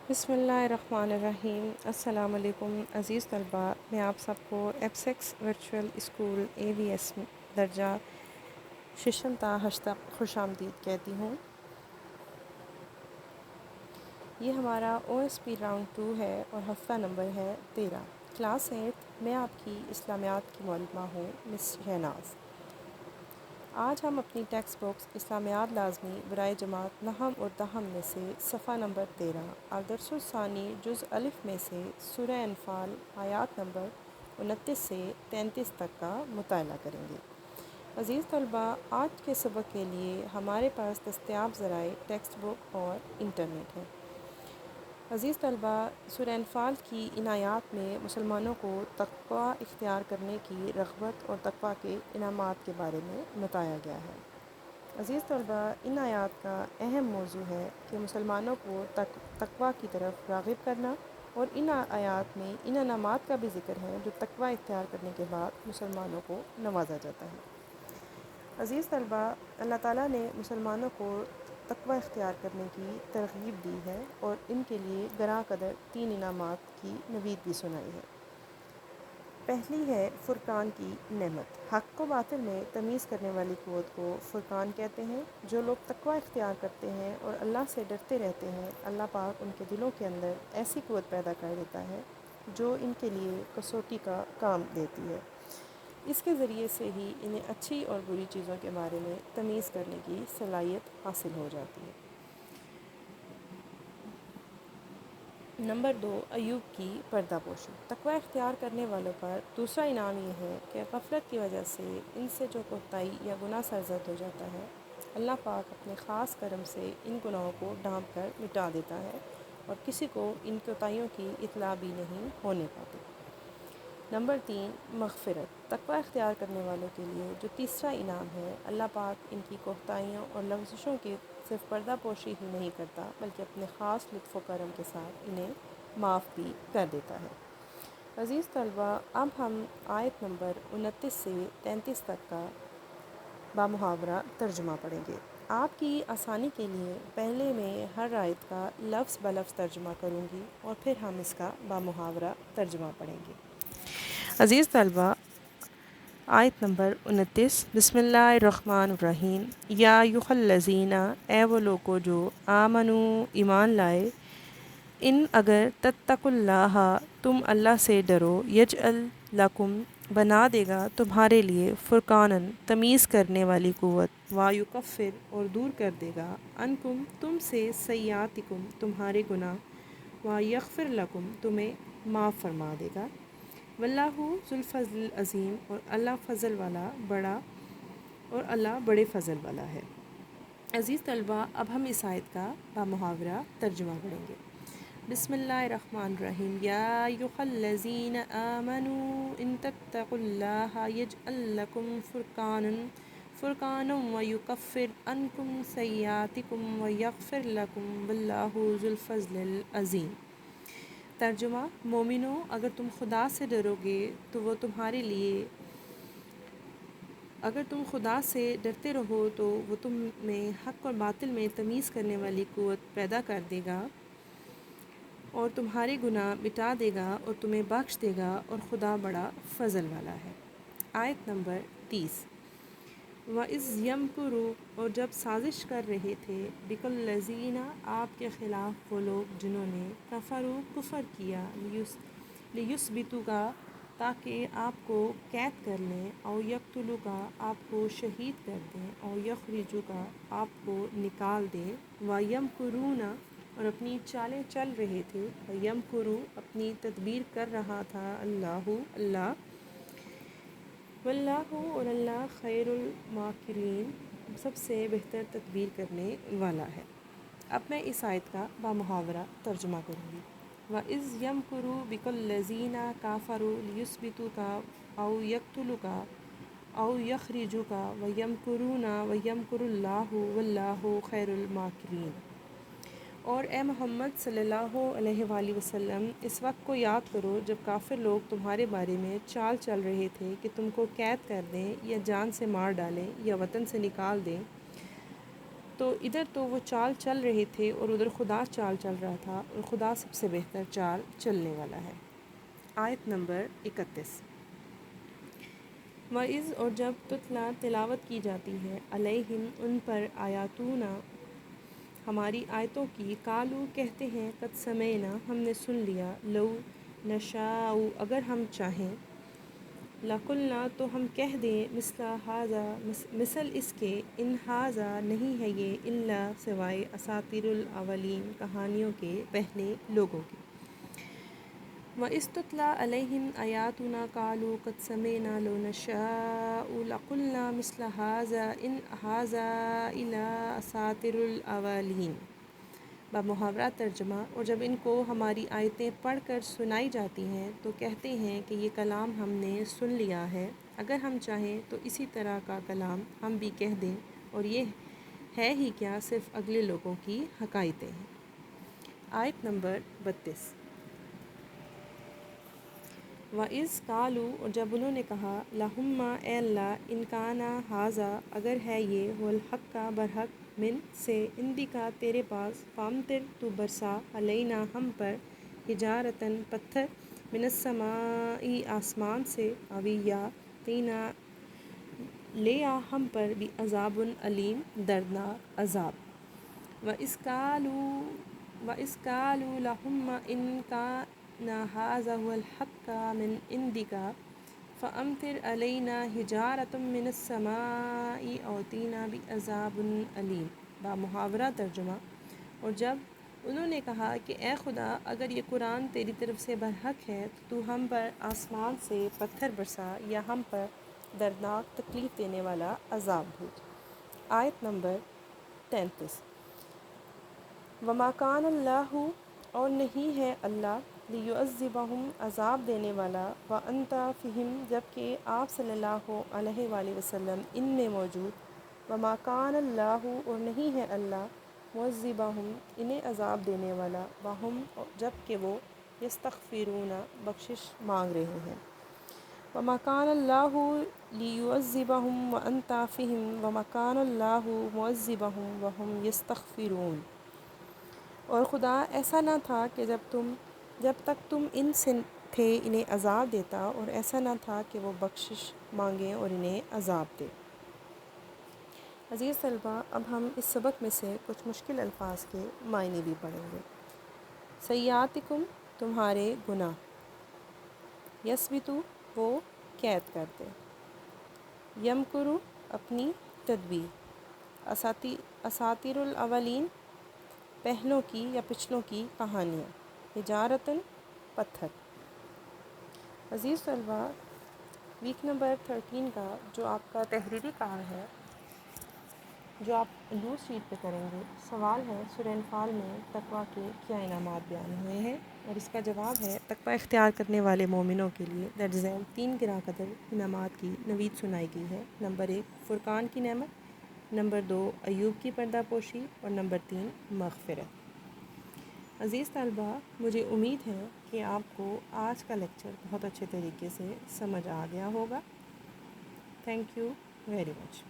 بسم اللہ الرحمن الرحیم۔ السلام علیکم عزیز طلباء، میں آپ سب کو ایپسیکس ورچوئل اسکول AVS درجہ ششم تا ہشت تک خوش آمدید کہتی ہوں۔ یہ ہمارا OSP راؤنڈ 2 ہے اور ہفتہ نمبر ہے 13۔ کلاس 8 میں آپ کی اسلامیات کی معلمہ ہوں مس شہناز۔ آج ہم اپنی ٹیکسٹ بکس اسلامیات لازمی برائے جماعت نہم اور دہم میں سے صفحہ نمبر 13 الدرس الثانی جز الف میں سے سورہ انفال آیات نمبر 29 سے 33 تک کا مطالعہ کریں گے۔ عزیز طلباء، آج کے سبق کے لیے ہمارے پاس دستیاب ذرائع ٹیکسٹ بک اور انٹرنیٹ ہے۔ عزیز طلباء، سورہ انفال کی ان آیات میں مسلمانوں کو تقوی اختیار کرنے کی رغبت اور تقوی کے انعامات کے بارے میں بتایا گیا ہے۔ عزیز طلباء، ان آیات کا اہم موضوع ہے کہ مسلمانوں کو تقوی کی طرف راغب کرنا، اور ان آیات میں ان انعامات کا بھی ذکر ہے جو تقوی اختیار کرنے کے بعد مسلمانوں کو نوازا جاتا ہے۔ عزیز طلباء، اللہ تعالیٰ نے مسلمانوں کو تقوی اختیار کرنے کی ترغیب دی ہے اور ان کے لیے گراں قدر 3 انعامات کی نوید بھی سنائی ہے۔ پہلی ہے فرقان کی نعمت۔ حق و باطل میں تمیز کرنے والی قوت کو فرقان کہتے ہیں۔ جو لوگ تقوی اختیار کرتے ہیں اور اللہ سے ڈرتے رہتے ہیں، اللہ پاک ان کے دلوں کے اندر ایسی قوت پیدا کر دیتا ہے جو ان کے لیے کسوٹی کا کام دیتی ہے۔ اس کے ذریعے سے ہی انہیں اچھی اور بری چیزوں کے بارے میں تمیز کرنے کی صلاحیت حاصل ہو جاتی ہے۔ نمبر 2، ایوب کی پردہ پوشی۔ تقوی اختیار کرنے والوں پر دوسرا انعام یہ ہے کہ غفلت کی وجہ سے ان سے جو کوتاہی یا گناہ سرزد ہو جاتا ہے، اللہ پاک اپنے خاص کرم سے ان گناہوں کو ڈھانپ کر مٹا دیتا ہے اور کسی کو ان کوتاہیوں کی اطلاع بھی نہیں ہونے پاتی۔ نمبر 3، مغفرت۔ تقوی اختیار کرنے والوں کے لیے جو تیسرا انعام ہے، اللہ پاک ان کی کوتاہیوں اور لغزشوں کی صرف پردہ پوشی ہی نہیں کرتا بلکہ اپنے خاص لطف و کرم کے ساتھ انہیں معاف بھی کر دیتا ہے۔ عزیز طلباء، اب ہم آیت نمبر 29 سے 33 تک کا بامحاورہ ترجمہ پڑھیں گے۔ آپ کی آسانی کے لیے پہلے میں ہر آیت کا لفظ بلفظ ترجمہ کروں گی اور پھر ہم اس کا بامحاورہ ترجمہ پڑھیں گے۔ عزیز طلباء، آیت نمبر 29۔ بسم اللہ الرحمن الرحیم۔ یا ایھا الذین، اے وہ لوگو جو آمنو ایمان لائے، ان اگر تتقوا اللہ، تم اللہ سے ڈرو، یجعل لکم، بنا دے گا تمہارے لیے، فرقاناً، تمیز کرنے والی قوت، ویکفر، اور دور کر دے گا، عنکم، تم سے، سیئاتکم، تمہارے گناہ، ویغفر لکم، تمہیں معاف فرما دے گا، واللہ ذو الفضل العظیم، اور اللہ فضل والا بڑا، اور اللہ بڑے فضل والا ہے۔ عزیز طلباء، اب ہم اس آیت کا بامحاورہ ترجمہ کریں گے۔ بسم اللہ الرحمن الرحیم۔ یا ایھا الذین آمنوا ان تتقوا اللہ یجعل لکم فرقانا ویکفر عنکم سیئاتکم ویغفر لکم، واللہ ذو الفضل العظیم۔ ترجمہ: مومنو، اگر تم خدا سے ڈرو گے تو وہ تمہارے لیے، اگر تم خدا سے ڈرتے رہو تو وہ تم میں حق اور باطل میں تمیز کرنے والی قوت پیدا کر دے گا اور تمہارے گناہ مٹا دے گا اور تمہیں بخش دے گا، اور خدا بڑا فضل والا ہے۔ آیت نمبر 30۔ وَإِذْ يَمْكُرُ، اور جب سازش کر رہے تھے، بِكَ الَّذِينَ، آپ کے خلاف وہ لوگ جنہوں نے، کفروا، کفر کیا، لِيُثْبِتُوكَ، تاکہ آپ کو قید کر لیں، او یقتلوک، آپ کو شہید کر دیں، او یخرجوک، آپ کو نکال دیں، وَيَمْكُرُونَ، اور اپنی چالیں چل رہے تھے، وَيَمْكُرُ، اپنی تدبیر کر رہا تھا، اللہ، واللہ، اور اللہ، خیر الماکرین، سب سے بہتر تدبیر کرنے والا ہے۔ اب میں اس آیت کا بامحاورہ ترجمہ کروں گی۔ وَإِذْ يَمْكُرُ بِكَ الَّذِينَ كَفَرُوا لِيُثْبِتُوكَ أَوْ يَقْتُلُوكَ أَوْ يَخْرِجُوكَ وَيَمْكُرُونَ وَيَمْكُرُ اللَّهُ وَاللَّهُ خَيْرُ الْمَاكِرِينَ۔ اور اے محمد صلی اللہ علیہ وآلہ وسلم، اس وقت کو یاد کرو جب کافر لوگ تمہارے بارے میں چال چل رہے تھے کہ تم کو قید کر دیں یا جان سے مار ڈالیں یا وطن سے نکال دیں، تو ادھر تو وہ چال چل رہے تھے اور ادھر خدا چال چل رہا تھا، اور خدا سب سے بہتر چال چلنے والا ہے۔ آیت نمبر 31۔ وَإِذْ اور جب تتلا تلاوت کی جاتی ہے، علیہم ان پر، آیاتنا ہماری آیتوں کی، قالو کہتے ہیں، قد سمعنا ہم نے سن لیا، لو نشاء اگر ہم چاہیں، لقلنا تو ہم کہہ دیں، مثل ھذا مثل اس کے، ان ھذا نہیں ہے یہ، الا سوائے اساطیر الاولین کہانیوں کے پہلے لوگوں کی۔ وَإِذْ تُتْلَىٰ عَلَيْهِمْ آيَاتُنَا قَالُوا قَدْ سَمِعْنَا لَوْ نَشَاءُ لَقُلْنَا مِثْلَ هَٰذَا إِنْ هَٰذَا إِلَّا أَسَاطِيرُ الْأَوَّلِينَ۔ بمحاورہ ترجمہ، اور جب ان کو ہماری آیتیں پڑھ کر سنائی جاتی ہیں تو کہتے ہیں کہ یہ کلام ہم نے سن لیا ہے، اگر ہم چاہیں تو اسی طرح کا کلام ہم بھی کہہ دیں، اور یہ ہے ہی کیا، صرف اگلے لوگوں کی حکایتیں ہیں۔ آیت نمبر 32۔ وَإِذْ قَالُوا اور جب انہوں نے کہا، اللہم اے اللہ، ان کان ھذا اگر ہے یہ، هو الحق برحق، من سے، عندک تیرے پاس، فامطر تو برسا، علینا ہم پر، حجارتاً پتھر، من السماء آسمان سے، اویا تینا لے آ ہم پر، بھی عذاب علیم دردناک عذاب۔ وَإِذْ قَالُوا اللہم إِنْ كَانَ هَٰذَا هُوَ الْحَقُّ مِنْ عِنْدِكَ فَأَمْطِرْ عَلَيْنَا حِجَارَةً مِّنَ السَّمَاءِ أَوْ ائْتِنَا بِعَذَابٍ أَلِيمٍ۔ بمحاورہ ترجمہ، اور جب انہوں نے کہا کہ اے خدا، اگر یہ قرآن تیری طرف سے برحق ہے تو ہم پر آسمان سے پتھر برسا، یا ہم پر دردناک تکلیف دینے والا عذاب بھیج۔ آیت نمبر 33۔ وَمَا كَانَ اللَّهُ اور نہیں ہے اللہ، لِيُعَذِّبَهُمْ عذاب دینے والا، وَأَنْتَ فِيهِمْ جبکہ آپ صلی اللہ علیہ وآلہ وسلم ان میں موجود، وَمَا كَانَ اللَّهُ اور نہیں ہے اللہ، مُعَذِّبَهُمْ انہیں عذاب دینے والا، وَهُمْ جبکہ وہ، يَسْتَغْفِرُونَ بخشش مانگ رہے ہیں۔ وَمَا كَانَ اللَّهُ لِيُعَذِّبَهُمْ وَأَنْتَ فِيهِمْ وَمَا كَانَ اللَّهُ مُعَذِّبَهُمْ وَهُمْ يَسْتَغْفِرُونَ۔ اور خدا ایسا نہ تھا کہ جب تک تم ان سے تھے انہیں عذاب دیتا، اور ایسا نہ تھا کہ وہ بخشش مانگیں اور انہیں عذاب دے۔ عزیز طلباء، اب ہم اس سبق میں سے کچھ مشکل الفاظ کے معنی بھی پڑھیں گے۔ سیئاتکم تمہارے گناہ، یثبتو وہ قید کرتے، یمکرو اپنی تدبیر، اساطیر الاولین پہلوں کی یا پچھلوں کی کہانیاں، حجارتاً پتھر۔ عزیز طلباء، ویک نمبر 13 کا جو آپ کا تحریری کام ہے، جو آپ لوز شیٹ پہ کریں گے، سوال ہے سورہ انفال میں تقویٰ کے کیا انعامات بیان ہوئے ہیں، اور اس کا جواب ہے تقویٰ اختیار کرنے والے مومنوں کے لیے درج ذیل 3 گراں قدر انعامات کی نوید سنائی گئی ہے۔ نمبر 1 فرقان کی نعمت، نمبر 2 ایوب کی پردہ پوشی، اور نمبر 3 مغفرت۔ عزیز طلباء، مجھے امید ہے کہ آپ کو آج کا لیکچر بہت اچھے طریقے سے سمجھ آ گیا ہوگا۔ Thank you very much.